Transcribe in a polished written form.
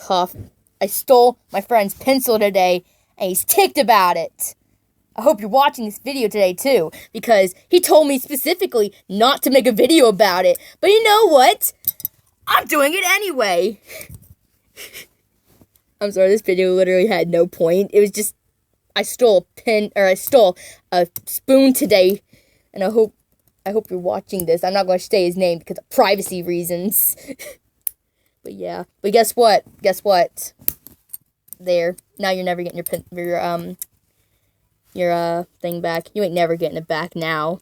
Huff. I stole my friend's pencil today, and he's ticked about it. I hope you're watching this video today, too, because he told me specifically not to make a video about it. But you know what? I'm doing it anyway. I'm sorry, this video literally had no point. It was just, I stole a spoon today, and I hope you're watching this. I'm not going to say his name because of privacy reasons. But yeah. But guess what? There. Now you're never getting your thing back. You ain't never getting it back now.